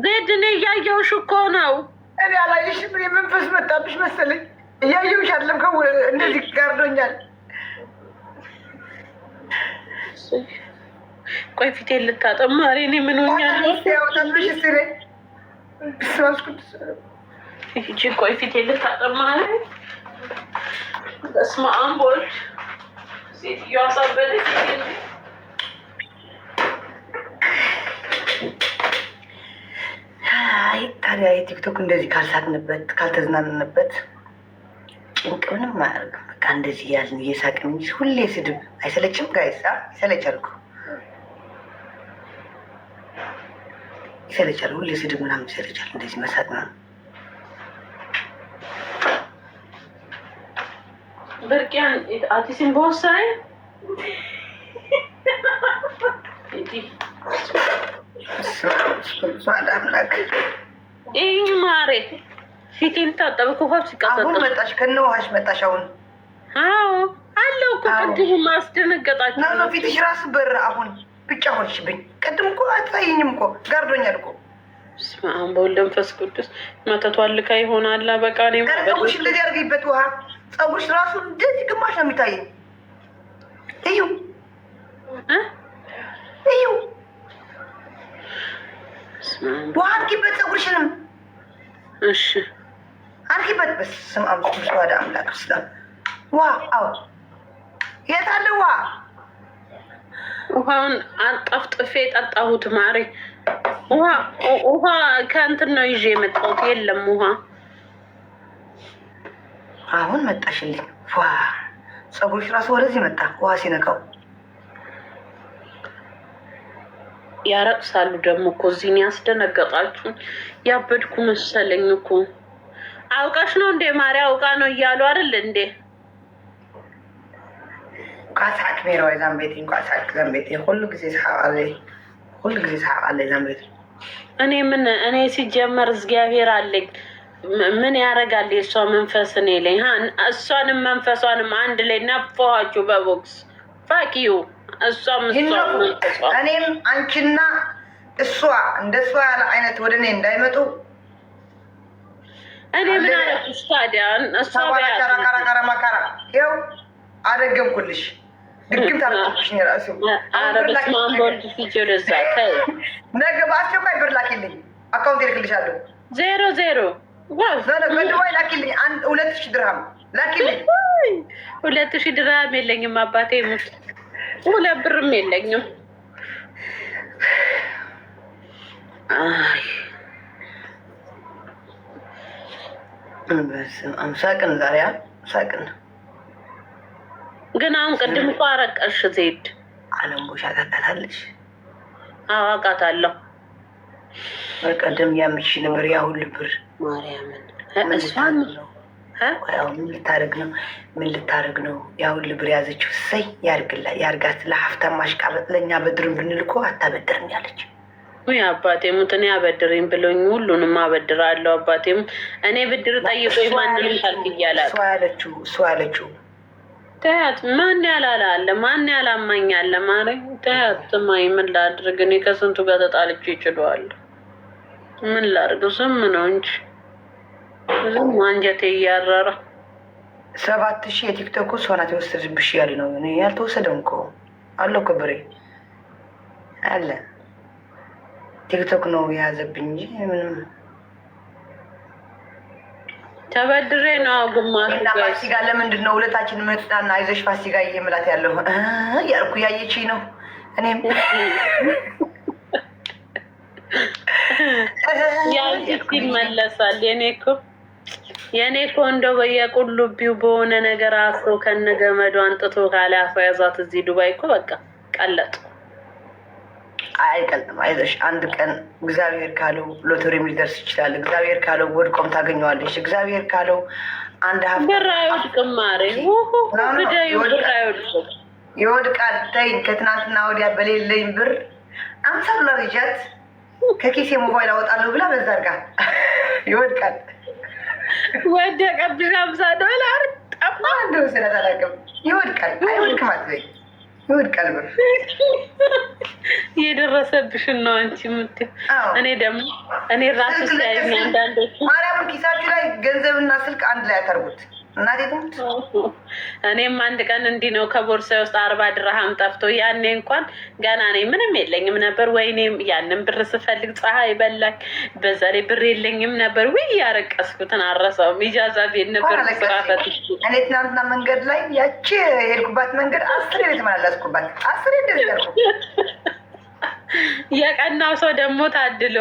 ዜድ እኔ እያየሁሽ እኮ ነው። እኔ አላየሽም። እኔ መንፈስ መጣብሽ መሰለኝ። እያየሁሽ አይደለም ከው እንደዚህ ጋርዶኛል። ቆይ ፊቴ ልታጠብ ማሪ። እኔ ምን ሆኛለሁ? ያወጣልሽ እስሬ ብስዋስኩት እቺ ቆይ ፊቴ ልታጠብ ማሪ። በስመ አብ ወልድ ሴትዮዋ አሳበደች። አይ ታዲያ የቲክቶክ እንደዚህ ካልሳቅንበት ካልተዝናንንበት ጭንቅ ምንም አያደርግም። በቃ እንደዚህ ያልን እየሳቅን እንጂ ሁሌ ስድብ አይሰለችም? ጋይሳ ይሰለቻል እኮ ይሰለቻል። ሁሌ ስድብ ምናምን ይሰለቻል። እንደዚህ መሳቅ ነው። ብርቅያን አቲሲን ቦሳይ አምላክ ይህ ማሬ ፊቴን ታጠብ እኮ አሁን መጣሽ፣ ከነ ውሃሽ መጣሽ። አሁን አዎ አለው እኮ ቅድም ማስደነገጣችሁ ነው። ፊትሽ ራሱ በር አሁን ብቻ ሆንሽብኝ። ቅድም እኮ አትታይኝም እኮ ጋርዶኛል እኮ። በስመ አብ ወወልድ ወመንፈስ ቅዱስ። መተቷልካ ይሆናል። በቃ ነው ፀጉርሽ እንደዚህ አድርጊበት ውሃ። ፀጉርሽ ራሱ እንደዚህ ግማሽ ነው የሚታየኝ። እዩ እዩ ውሃ አድርጊበት ፀጉርሽንም። እሺ አድርጊበት። በስመ አብ ቅዱስ ወደ አምላክ ስላም ውሃ። አዎ የት አለ ውሃ? ውሃውን አጣፍጥፌ ጠጣሁት ማሬ። ውሃ ከእንትን ነው ይዤ የመጣሁት። የለም ውሃ። አሁን መጣሽልኝ። ዋ ፀጉርሽ ራሱ ወደዚህ መጣ ውሃ ሲነካው። ያረቅሳሉ ደግሞ እኮ እዚህን ያስደነገጣችሁን። ያበድኩ መሰለኝ እኮ። አውቀሽ ነው እንዴ ማሪ? አውቃ ነው እያሉ አይደል እንዴ? ኳሳክ ሜሮ ዛምቤት ኳሳክ ዛምቤት ሁሉ ጊዜ ሰዓለ ሁሉ ጊዜ ሰዓለ ዛምቤት። እኔ ሲጀመር እግዚአብሔር አለኝ። ምን ያደርጋል የእሷ መንፈስ እኔ ላይ? እሷንም መንፈሷንም አንድ ላይ ነፋኋችሁ በቦክስ ፋኪዩ። እሷም እኔም አንቺና እሷ እንደ እሷ ያለ አይነት ወደ እኔ እንዳይመጡ። እኔ ምን አደረኩሽ ታዲያ? እሷ ካራ ማካራ ይኸው አደገምኩልሽ። ድግም ታረቁሽ ነው ራሱ። አረ በስመ አብ ወልድ ፊት ወደዛ ተይ። ነገ በአስቸኳይ ብር ላኪልኝ፣ አካውንት ይልክልሻለሁ። 00 ዋው በዱባይ ላኪልኝ። 2000 ድርሃም ላኪልኝ። 2000 ድርሃም የለኝም አባቴ ሙት። 2 ብርም የለኝም። አይ ሳቅን ዛሬ ሳቅን። ግን አሁን ቅድም እኮ አረቀሽ ዜድ። አለም ቦሻ ታውቃታለሽ? አዎ አውቃታለሁ። በቀደም ያምሽ ነበር ያ ሁሉ ብር ማርያምን። እሷን ምን ልታረግ ነው? ምን ልታረግ ነው? ያ ሁሉ ብር ያዘችው። እሰይ ያርጋት። ለሀብታም ማሽቃበጥ። ለእኛ በድርን ብንልኮ አታበድርም ያለች። ወይ አባቴ ሙት። እኔ አበድሬም ብሎኝ ሁሉንም አበድራለሁ። አባቴም እኔ ብድር ጠይቆኝ ማንንም ካልክ እያላት እሷ ያለችው ተያት። ማን ያላላለ ማን ያላማኛለ ማረኝ። ተያት ማይ ምን ላድርግ? እኔ ከስንቱ ጋር ተጣልቼ ይችላል። ምን ላድርግ? ዝም ነው እንጂ ዝም አንጀቴ እያረረ 7,000 የቲክቶክ እሷ ናት የወሰደብሽ እያሉ ነው። እኔ ያልተወሰደም እኮ አለው እኮ ብሬ አለ። ቲክቶክ ነው የያዘብኝ እንጂ ምንም ተበድሬ ነው ግማሽ ፋሲካ ለምንድን ነው ሁለታችን መጥታና አይዞሽ ፋሲካ እየምላት ያለው ያልኩ ያየችኝ ነው። እኔም ያልኩት ይመለሳል። የኔ እኮ እንደው በየቁልቢው በሆነ ነገር አስሮ ከነገመዱ አንጥቶ ካላፈ ያዛት እዚህ ዱባይ እኮ በቃ ቀለጡ። አይቀልጥም። አይዞሽ አንድ ቀን እግዚአብሔር ካለው ሎተሪም ሊደርስ ይችላል። እግዚአብሔር ካለው ወድቆም ታገኘዋለሽ። እግዚአብሔር ካለው አንድ ሀብት ብር አይወድቅም። ማሬ ይወድቃል። ተይኝ። ከትናንትና ወዲያ በሌለኝ ብር 50 ዶላር ይዣት ከኪሴ ሞባይል አወጣለሁ ብላ በዛ አድርጋ ይወድቃል። ወደቀብሽ 50 ዶላር ጠፋ እንደው ስለታላቅም ይወድቃል። አይወድቅም አትበይ። ይወድቃል ብር የደረሰብሽን ነው አንቺ የምትይው። እኔ ራሱ ሳይኝ አንዳንዶች ማርያምን ኪሳችሁ ላይ ገንዘብና ስልክ አንድ ላይ አታርጉት። እናቴ ትሙት። እኔም አንድ ቀን እንዲህ ነው ከቦርሳዬ ውስጥ 40 ድርሃም ጠፍቶ፣ ያኔ እንኳን ገና ነኝ ምንም የለኝም ነበር። ወይኔም ያንን ብር ስፈልግ ፀሐይ በላኝ። በዛ ላይ ብር የለኝም ነበር። ውይ ያረቀስኩትን አረሳውም። ኢጃዛ ቤት ነበር ስራፈት። እኔ ትናንትና መንገድ ላይ ያቺ የሄድኩባት መንገድ 10 የተመላለስኩባት 10 እንደዚህ ያልኩ። የቀናው ሰው ደግሞ ታድሎ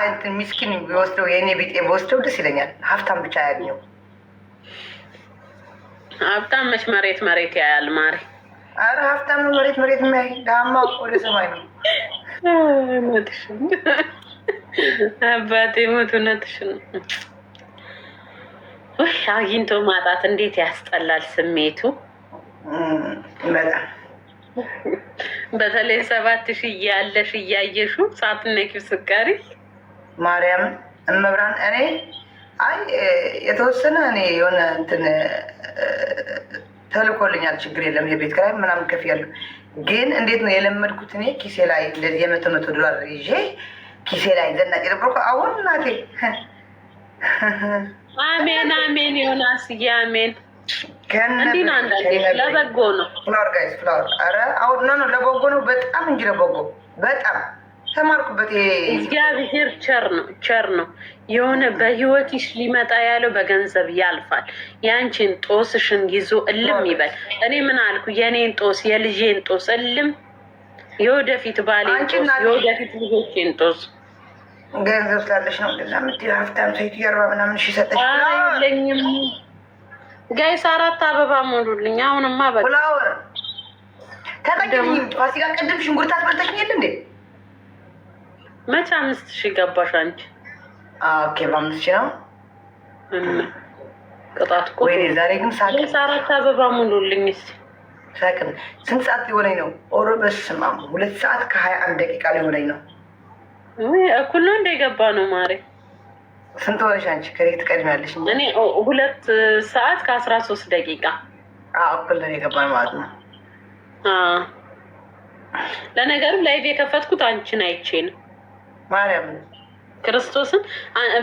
እንትን ሚስኪን ቢወስደው የእኔ ቢጤ በወስደው ደስ ይለኛል። ሀብታም ብቻ ያገኘው ሀብታም መች መሬት ያያል ማሪ። አረ ሀብታም ነው መሬት የሚያይ፣ ዳማ ወደ ሰማይ ነው። አባቴ ሞት እውነትሽን ነው። ውይ አግኝቶ ማጣት እንዴት ያስጠላል ስሜቱ። በጣም በተለይ 7,000 እያለሽ እያየሹ ሳትነኪው ስቀሪ ማርያም እመብራን እኔ የተወሰነ እኔ የሆነ እንትን ተልኮልኛል። ችግር የለም የቤት ኪራይ ምናምን ከፍ ያለው ግን እንዴት ነው የለመድኩት እኔ ኪሴ ላይ እንደዚህ የመቶ ዶላር ይዤ ኪሴ ላይ ዘናጭ ነበርኩ። አሁን እናቴ አሜን ዮናስ አሜን። እንዲህ ነው አንዳንዴ ለበጎ ነው። ፍላወር ጋይስ ፍላወር ኧረ አሁን ነው ለበጎ ነው በጣም እንጂ ለበጎ በጣም ተማርኩበት። እግዚአብሔር ቸር ነው። የሆነ በህይወትሽ ሊመጣ ያለው በገንዘብ ያልፋል። ያንቺን ጦስሽን ይዞ እልም ይበል። እኔ ምን አልኩ? የኔን ጦስ የልጄን ጦስ እልም፣ የወደፊት ባሌን ጦስ፣ የወደፊት ልጆቼን ጦስ። ገንዘብ ስላለሽ ነው እንደዛ የምትይው። ሀብታም ሴት የርባ ምናምን ሰጠሽ። የለኝም ጋይስ 4 አበባ ሞሉልኝ። አሁንማ በቃ ፍላወር ተቀደም ፋሲካ ቅድም ሽንኩርት አስበልተሽኝ የለ እንዴ? መቼ 5,000 ገባሽ አንቺ? ኦኬ በ5,000 ነው ቅጣት እኮ። ወይኔ ዛሬ ግን ሳቅ 4 አበባ ሙሉልኝ እስኪ። ሳቅም ስንት ሰዓት ሊሆነኝ ነው? ኦሮ በስመ አብ 2 ሰዓት ከ21 ደቂቃ ሊሆነኝ ነው። እኩል ነው እንደገባ ነው ማሬ። ስንት ሆነሽ አንቺ? ከሬት ትቀድሚያለሽ። እኔ 2 ሰዓት ከ13 ደቂቃ እኩል ነው የገባ ማለት ነው። ለነገሩ ላይቭ የከፈትኩት አንቺን አይቼ ነው ማርያም ክርስቶስን።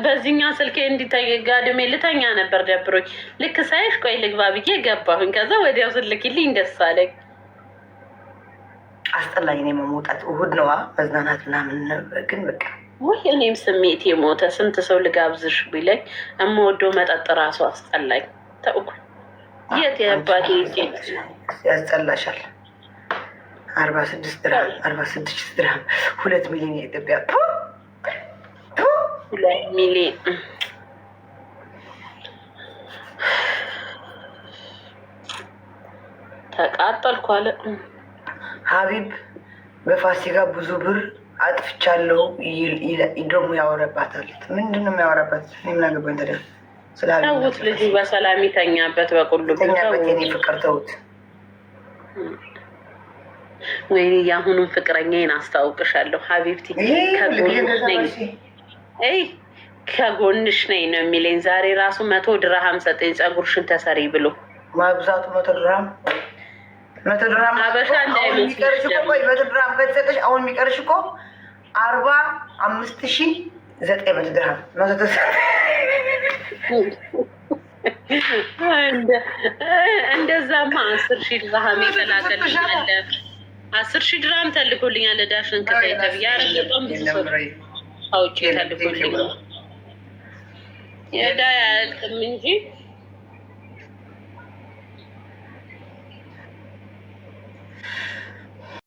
በዚህኛው ስልኬ እንዲተጋድሜ ልተኛ ነበር ደብሮኝ። ልክ ሳይሽ ቆይ ልግባ ብዬ ገባሁኝ። ከዛ ወዲያው ስልክልኝ ደስ አለኝ። አስጠላኝ። እኔ መውጣት እሑድ ነዋ መዝናናት ምናምን ግን በቃ ወይ እኔም ስሜት የሞተ ስንት ሰው ልጋብዝሽ ቢለኝ የምወደው መጠጥ ራሱ አስጠላኝ። ተውኩ። የት የአባቴ ያስጠላሻል። 46 ድርሃም 2 ሚሊዮን የኢትዮጵያ 2 ሚሊዮን ተቃጠልኩ አለ ሀቢብ። በፋሲካ ብዙ ብር አጥፍቻለሁ ደግሞ ያወረባታል። ምንድን ነው የሚያወራባት? ምን አገባኝ ታዲያ? ተውት። ልጁ በሰላም ይተኛበት። በቁሉ ተኛበት። የኔ ፍቅር ተውት። ወይኔ የአሁኑን ፍቅረኛዬን አስታውቅሻለሁ ሀቢብቲ። ከጎንሽ ነኝ ነው የሚለኝ። ዛሬ ራሱ 100 ድርሃም ሰጠኝ ፀጉርሽን ተሰሪ ብሎ። ማብዛቱ 100 ድርሃም አበሻ እንዳይመስልሽ። 100 ድርሃም ከተሰጠሽ አሁን የሚቀርሽ እኮ 45,900 ድርሃም እንደዛማ 10,000 ድርሃም የተላከልኛል። 10,000 ድርሃም ተልኮልኛል። ዳሽን ክፈይ ተብዬ በጣም ብዙ ሰው አውጪ ተልኮልኝ የዳ ያልቅም እንጂ